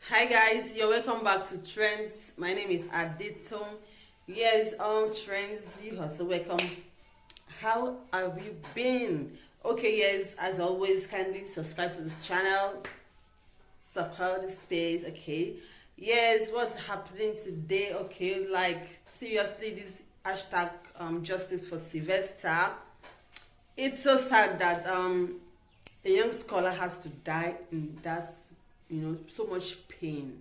Hi guys, you're welcome back to Trends. My name is Adito. Yes, Trends, you are so welcome. How have you been? Okay, yes, as always, kindly subscribe to this channel, support the space. Okay, yes, what's happening today? Okay, like seriously, this hashtag justice for Sylvester. It's so sad that a young scholar has to die in that, so much pain.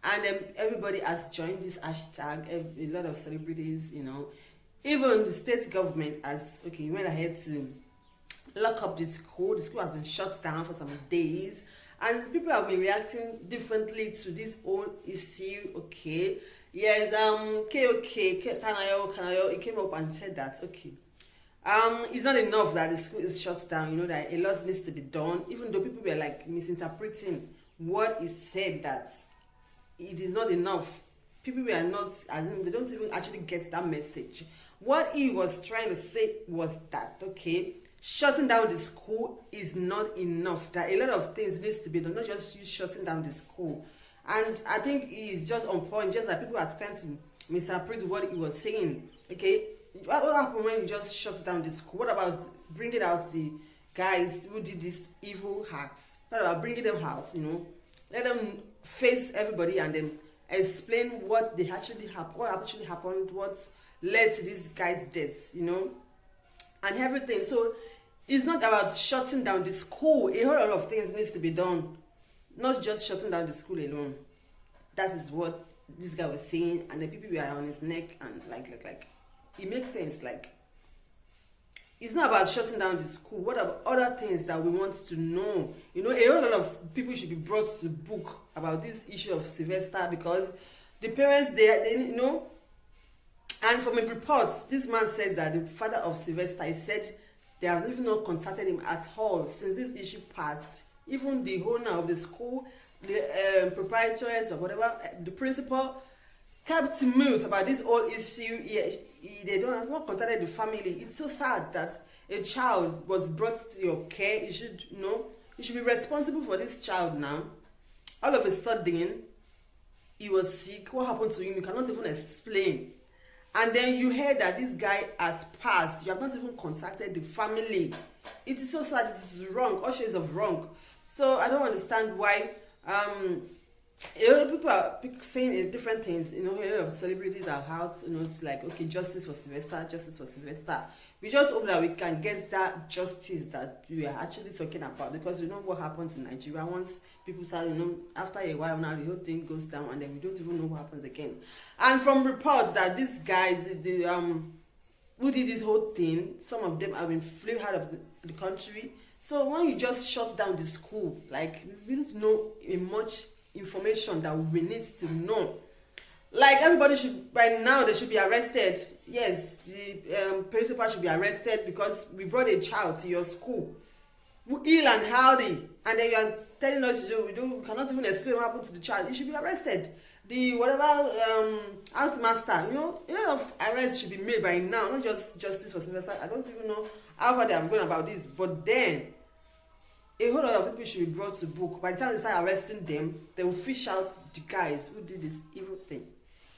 And everybody has joined this hashtag. A lot of celebrities, even the state government has, went ahead to lock up the school. The school has been shut down for some days, and people have been reacting differently to this whole issue. Okay, yes, Kanayo, it came up and said that, it's not enough that the school is shut down, that a lot needs to be done, even though people were like misinterpreting what he said, that it is not enough. People were not, as in, they don't even actually get that message. What he was trying to say was that, shutting down the school is not enough, that a lot of things needs to be done, not just you shutting down the school. And I think he's just on point, just that people are trying to misinterpret what he was saying. What happened when you just shut down the school? What about bringing out the guys who did this evil acts? What about bringing them out, let them face everybody and then explain what actually happened, what led to these guys' deaths, and everything. So it's not about shutting down the school. A whole lot of things needs to be done, not just shutting down the school alone. That is what this guy was saying, and the people were on his neck, and like it makes sense. Like, it's not about shutting down the school. What about other things that we want to know? A whole lot of people should be brought to book about this issue of Sylvester, because the parents, they and from a report, this man said that the father of Sylvester, he said they have even not contacted him at all since this issue passed. Even the owner of the school, the proprietors or whatever, the principal, kept mute about this whole issue. They have not contacted the family. It's so sad that a child was brought to your care. You should be responsible for this child now. All of a sudden, he was sick. What happened to him? You cannot even explain. And then you heard that this guy has passed. You have not even contacted the family. It is so sad. It is wrong. All shades of wrong. So I don't understand why a lot of people are saying different things. A lot of celebrities are out, it's like, justice for Sylvester, justice for Sylvester. We just hope that we can get that justice that we are actually talking about, because we know what happens in Nigeria. Once people start, after a while now, the whole thing goes down, and then we don't even know what happens again. And from reports that this guy, who did this whole thing, some of them have been flew out of the country. So when you just shut down the school, like, we don't know much information that we need to know. Like, everybody should, by now, they should be arrested. Yes, the principal should be arrested, because we brought a child to your school, ill and healthy, and then you are telling us we cannot even explain what happened to the child. You should be arrested. The whatever house master, a lot of arrests should be made by now, not just justice for Sylvester. I don't even know how far they have gone about this, but then a whole lot of people should be brought to book. By the time they start arresting them, they will fish out the guys who did this evil thing.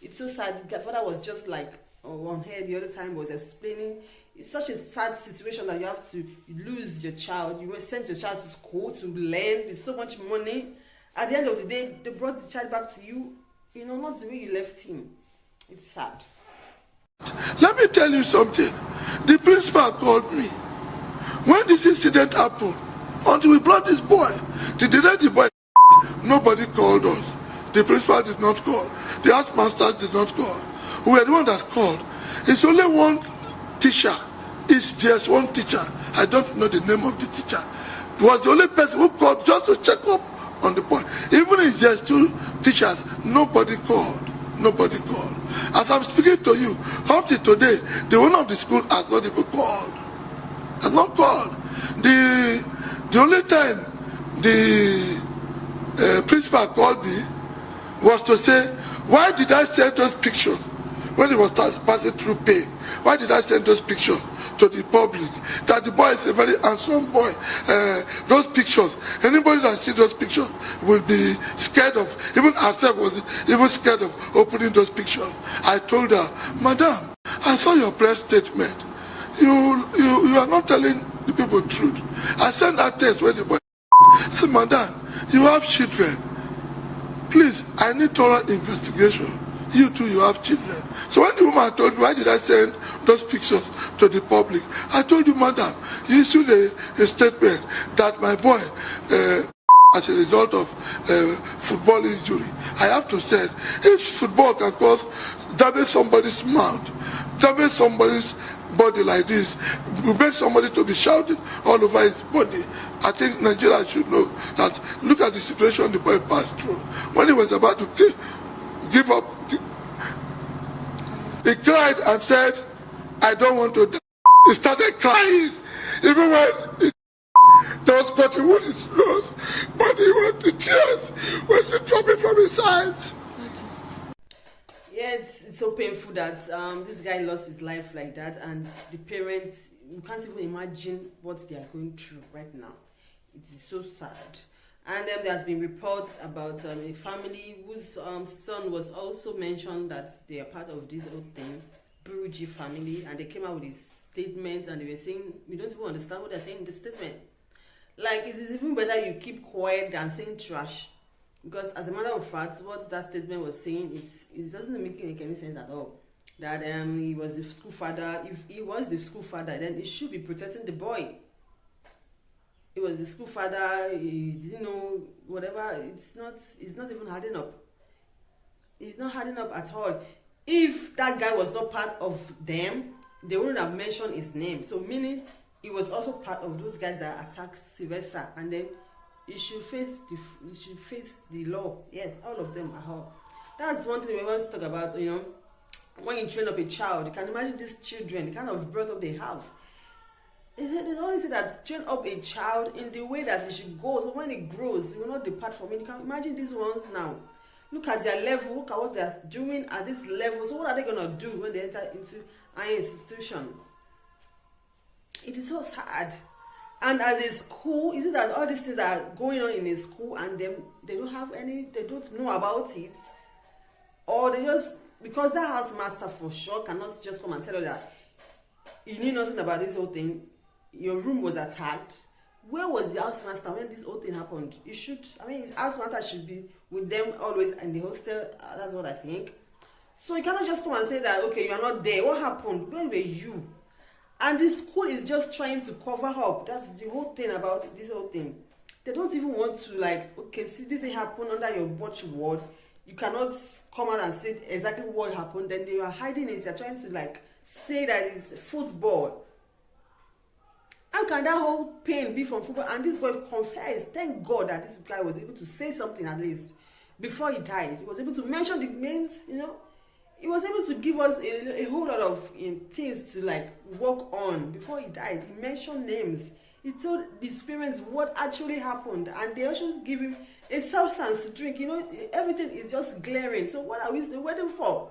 It's so sad. The father was just like on here the other time, was explaining. It's such a sad situation that you have to lose your child. You sent your child to school to learn with so much money. At the end of the day, they brought the child back to you, not the way you left him. It's sad. Let me tell you something. The principal called me when this incident happened. Until we brought this boy, to delay the boy, nobody called us. The principal did not call. The house did not call. We were the one that called. It's only one teacher. It's just one teacher. I don't know the name of the teacher. It was the only person who called just to check up on the boy. Even if it's just two teachers, nobody called. Nobody called. As I'm speaking to you, up to today, the owner of the school has not even called. Has not called. The only time the principal called me was to say, why did I send those pictures when he was passing through pain? Why did I send those pictures to the public that the boy is a very handsome boy. Those pictures, anybody that sees those pictures will be scared of, even herself was even scared of opening those pictures. I told her, Madam, I saw your press statement. You are not telling the people the truth. I sent that text when the boy said, Madam, you have children. Please, I need thorough investigation. You too, you have children. So when the woman told me, why did I send those pictures to the public? I told you, Madam, you issued a statement that my boy, as a result of football injury, I have to say, if football can cause damage somebody's mouth, damage somebody's body like this, will make somebody to be shouting all over his body. I think Nigeria should know that. Look at the situation the boy passed through when he was about to give up. He cried and said, I don't want to die. He started crying. Even when there was cutting wound in his nose, but the tears was dropping from his eyes. Yeah, it's so painful that this guy lost his life like that, and the parents, you can't even imagine what they are going through right now. It is so sad. And there has been reports about a family whose son was also mentioned that they are part of this whole thing, Buruji family, and they came out with these statements and they were saying, we don't even understand what they're saying in the statement. Like, it is even better you keep quiet than saying trash. Because as a matter of fact, what that statement was saying, it doesn't make any sense at all. That he was the school father. If he was the school father, then he should be protecting the boy. He was the school father. He didn't know whatever. It's not even hardening up. It's not hardening up at all. If that guy was not part of them, they wouldn't have mentioned his name. So meaning he was also part of those guys that attacked Sylvester, and then you should face the law. Yes, all of them are all. That's one thing we want to talk about. You know, when you train up a child, you can imagine these children, the kind of brought up they have. They only say that train up a child in the way that it should go. So when it grows, it will not depart from it. You can imagine these ones now. Look at their level. Look at what they are doing at this level. So what are they gonna do when they enter into an institution? It is so sad. And as a school, is it that all these things are going on in a school and they don't have any, they don't know about it? Or they just, because that house master for sure cannot just come and tell you that you knew nothing about this whole thing, your room was attacked. Where was the house master when this whole thing happened? You should, his house master should be with them always in the hostel. That's what I think. So you cannot just come and say that, okay, you are not there. What happened? Where were you? And the school is just trying to cover up. That's the whole thing about this whole thing. They don't even want to, like, okay, see, this happened under your watchword. You cannot come out and say exactly what happened. Then they are hiding it. They're trying to, like, say that it's football. How can that whole pain be from football? And this boy confessed. Thank God that this guy was able to say something at least before he died. He was able to mention the names, you know. He was able to give us a whole lot of things to, like, work on before he died. He mentioned names. He told his parents what actually happened, and they also give him a substance to drink. You know, everything is just glaring. So what are we still waiting for?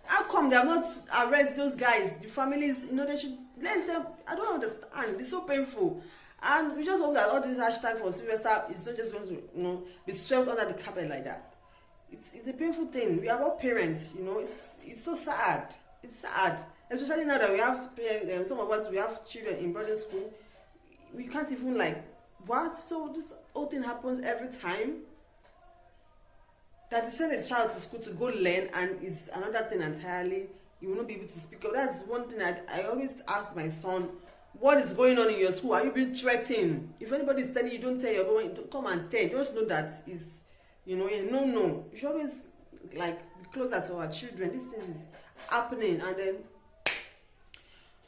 How come they have not arrested those guys? The families, you know, they should let them. I don't understand. It's so painful. And we just hope that all this hashtag for Sylvester is not just going to, you know, be swept under the carpet like that. It's a painful thing. We are all parents, you know. It's so sad. It's sad, especially now that we have some of us, we have children in boarding school. We can't even, like, what? So this whole thing happens every time. That you send a child to school to go learn, and it's another thing entirely. You will not be able to speak up. That's one thing I always ask my son. What is going on in your school? Are you being threatened? If anybody is telling you, don't tell your boy, don't come and tell. Just know that is, you know, no. You should always, like, be closer to our children. This thing is happening, and then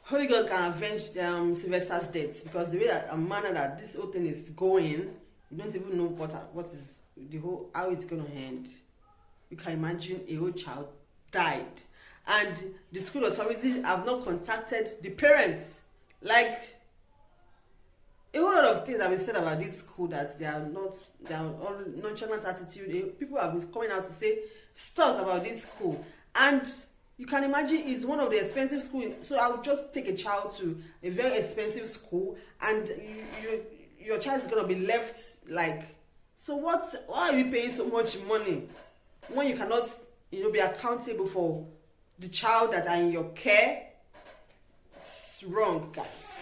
Holy God can avenge Sylvester's death, because the way that manner that this whole thing is going, you don't even know what is the whole, how it's gonna end. You can imagine a whole child died, and the school authorities have not contacted the parents. Like, a whole lot of things have been said about this school, that they are all nonchalant attitude. People have been coming out to say stuff about this school, and You can imagine it's one of the expensive schools. So I would just take a child to a very expensive school, and your child is gonna be left like. So what? Why are you paying so much money when you cannot, be accountable for the child that are in your care? It's wrong, guys.